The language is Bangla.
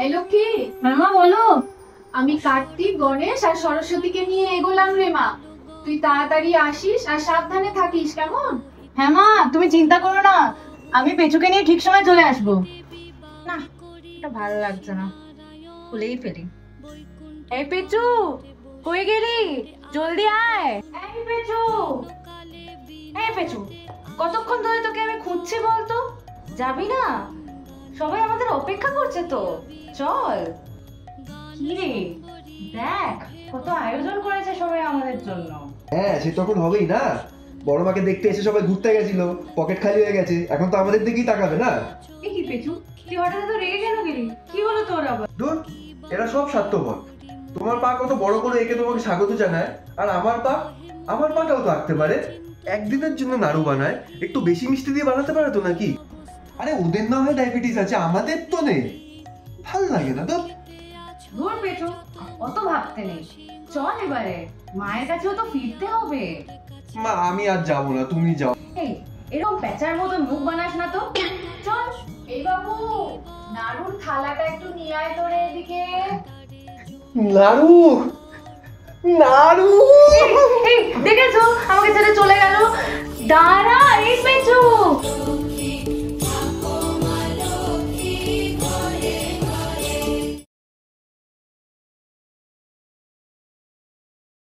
এই লক্ষ্মী। হ্যাঁ মা বলো। আমি কার্তিক, গণেশ আর সরস্বতীকে নিয়ে এগোলাম রে মা। তুই তাড়াতাড়ি আসিস আর সাবধানে থাকিস, কেমন? হ্যাঁ মা তুমি চিন্তা করো না, আমি পেঁচুকে নিয়ে ঠিক সময় চলে আসবো। না, এটা ভালো লাগছে না, খুলেই ফেলি। এই পেঁচু, কই গেলি? জলদি আয়। এই পেঁচু, এই পেঁচু, কতক্ষণ ধরে তোকে আমি খুঁজছি বলতো? যাবি না? সবাই আমাদের অপেক্ষা করছে তো, চল। কি রে, দেখ কত আয়োজন করেছে সবাই আমাদের জন্য। হ্যাঁ, সে তখন হবেই না। বড় মাকে দেখতে এসে সবাই ঘুরতে গেছিল, পকেট খালি হয়ে গেছে, এখন তো আমাদের দিকেই তাকাবে না। এই কি পেঁচু, তুই হঠাৎ তো রেগে কেন গেলি? কি হলো তোর আবার? ধুর, এরা সব স্বার্থপর। তোমার পা কত বড় করে এঁকে তোমাকে স্বাগত জানায়, আর আমার পাটাও তো আঁকতে পারে। একদিনের জন্য নাড়ু বানায়, একটু বেশি মিষ্টি দিয়ে বানাতে পারে তো নাকি? আরে ওদের না হয় ডায়াবেটিস আছে, আমাদের তো নেই। ভাল লাগে না তো। ধুর পেঁচু, অত ভাবতে নেই, চল এবারে, মায়ের কাছেও তো ফিরতে হবে। মা আমি আর যাবো না, তুমি যাও। এই, এরকম প্যাঁচার মতো মুখ বানাস না তো, চল। এই বাবু, নাড়ুর থালাটা একটু নিয়ে আয় তোরে এদিকে। নাড়ু, নাড়ু। এই দেখেছো, আমাকে ছেড়ে চলে গেল। দাঁড়া এই পেঁচু।